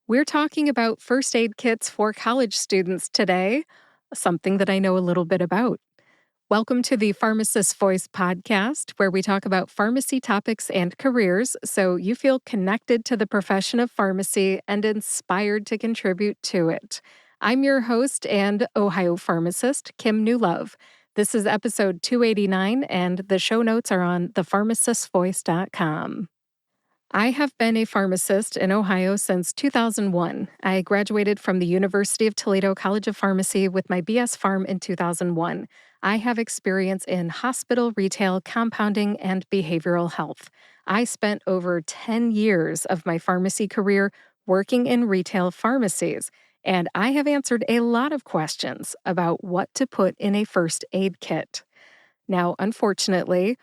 We're talking about first aid kits for college students today, something that I know a little bit about. Welcome to the Pharmacist Voice podcast, where we talk about pharmacy topics and careers so you feel connected to the profession of pharmacy and inspired to contribute to it. I'm your host and Ohio pharmacist, Kim Newlove. This is episode 289, and the show notes are on thepharmacistvoice.com. I have been a pharmacist in Ohio since 2001. I graduated from the University of Toledo College of Pharmacy with my BS Pharm in 2001. I have experience in hospital, retail, compounding, and behavioral health. I spent over 10 years of my pharmacy career working in retail pharmacies, and I have answered a lot of questions about what to put in a first aid kit. Now, unfortunately,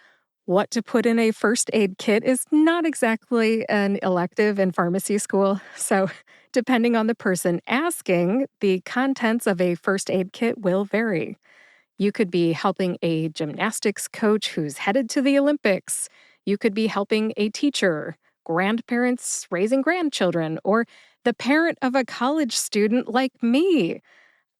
what to put in a first aid kit is not exactly an elective in pharmacy school. So, depending on the person asking, the contents of a first aid kit will vary. You could be helping a gymnastics coach who's headed to the Olympics. You could be helping a teacher, grandparents raising grandchildren, or the parent of a college student like me.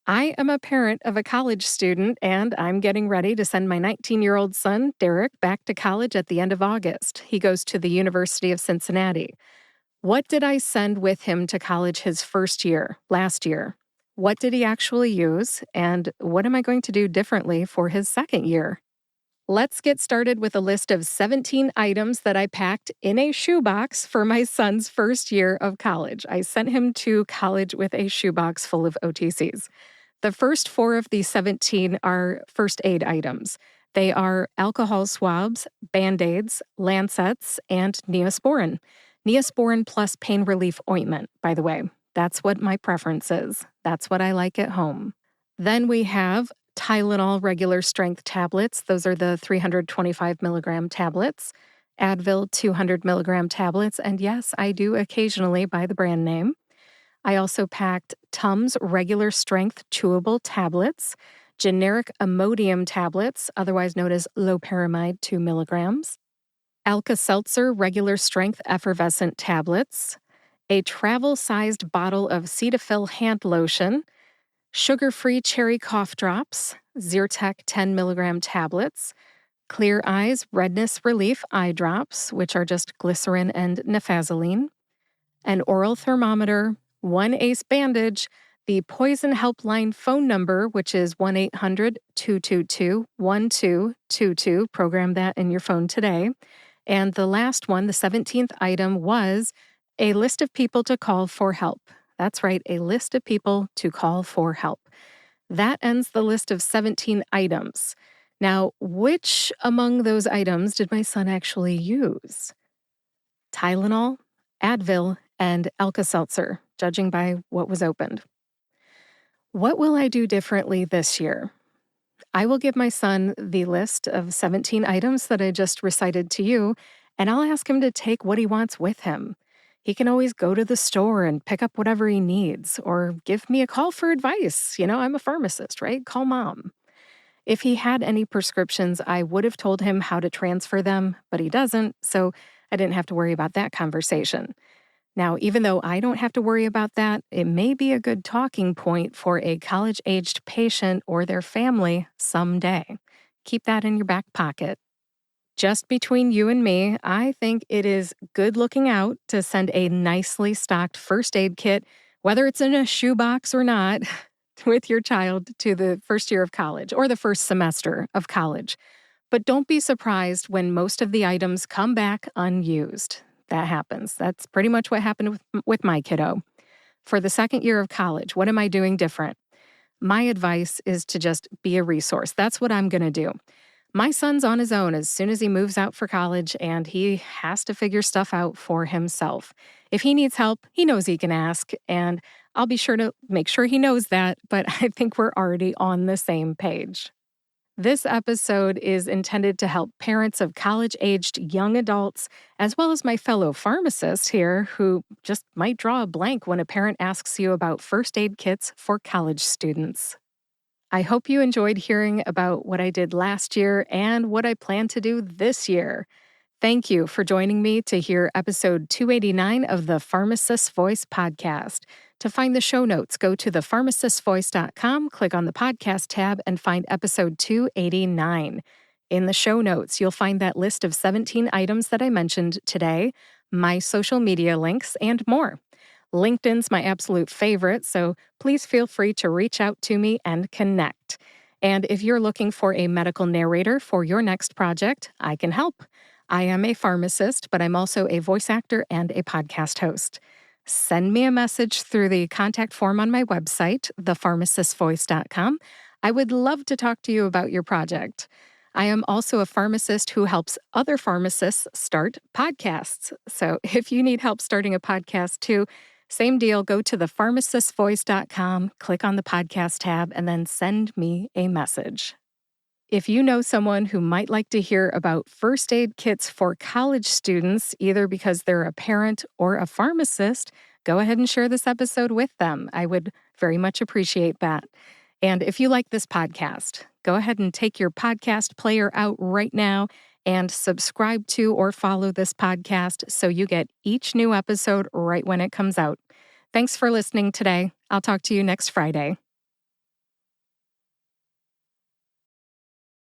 I am a parent of a college student, and I'm getting ready to send my 19-year-old son, Derek, back to college at the end of August. He goes to the University of Cincinnati. What did I send with him to college his first year, last year? What did he actually use, and what am I going to do differently for his second year? Let's get started with a list of 17 items that I packed in a shoebox for my son's first year of college. I sent him to college with a shoebox full of OTCs. The first 4 of these 17 are first aid items. They are alcohol swabs, Band-Aids, Lancets, and Neosporin. Neosporin plus pain relief ointment, by the way. That's what my preference is. That's what I like at home. Then we have Tylenol Regular Strength tablets. Those are the 325 milligram tablets. Advil 200 milligram tablets. And yes, I do occasionally buy the brand name. I also packed Tums Regular Strength chewable tablets, Generic Imodium tablets, otherwise known as loperamide 2 milligrams, Alka Seltzer Regular Strength Effervescent tablets, a travel-sized bottle of Cetaphil hand lotion, sugar-free cherry cough drops, Zyrtec 10 milligram tablets, Clear Eyes Redness Relief eye drops, which are just glycerin and naphazoline, an oral thermometer, 1 ACE bandage, the Poison Helpline phone number, which is 1-800-222-1222. Program that in your phone today. And the last one, the 17th item, was a list of people to call for help. That's right, a list of people to call for help. That ends the list of 17 items. Now, which among those items did my son actually use? Tylenol, Advil, and Alka-Seltzer, judging by what was opened. What will I do differently this year? I will give my son the list of 17 items that I just recited to you, and I'll ask him to take what he wants with him. He can always go to the store and pick up whatever he needs, or give me a call for advice. I'm a pharmacist, right? Call mom. If he had any prescriptions, I would have told him how to transfer them, but he doesn't, so I didn't have to worry about that conversation. Now, even though I don't have to worry about that, it may be a good talking point for a college-aged patient or their family someday. Keep that in your back pocket. Just between you and me, I think it is good looking out to send a nicely stocked first aid kit, whether it's in a shoebox or not, with your child to the first year of college or the first semester of college. But don't be surprised when most of the items come back unused. That happens. That's pretty much what happened with my kiddo. For the second year of college, what am I doing different? My advice is to just be a resource. That's what I'm going to do. My son's on his own as soon as he moves out for college, and he has to figure stuff out for himself. If he needs help, he knows he can ask, and I'll be sure to make sure he knows that, but I think we're already on the same page. This episode is intended to help parents of college-aged young adults, as well as my fellow pharmacists here who just might draw a blank when a parent asks you about first aid kits for college students. I hope you enjoyed hearing about what I did last year and what I plan to do this year. Thank you for joining me to hear episode 289 of the Pharmacist's Voice podcast. To find the show notes, go to thepharmacistvoice.com, click on the podcast tab, and find episode 289. In the show notes, you'll find that list of 17 items that I mentioned today, my social media links, and more. LinkedIn's my absolute favorite, so please feel free to reach out to me and connect. And if you're looking for a medical narrator for your next project, I can help. I am a pharmacist, but I'm also a voice actor and a podcast host. Send me a message through the contact form on my website, thepharmacistvoice.com. I would love to talk to you about your project. I am also a pharmacist who helps other pharmacists start podcasts. So if you need help starting a podcast too, same deal, go to thepharmacistvoice.com, click on the podcast tab, and then send me a message. If you know someone who might like to hear about first aid kits for college students, either because they're a parent or a pharmacist, go ahead and share this episode with them. I would very much appreciate that. And if you like this podcast, go ahead and take your podcast player out right now and subscribe to or follow this podcast so you get each new episode right when it comes out. Thanks for listening today. I'll talk to you next Friday.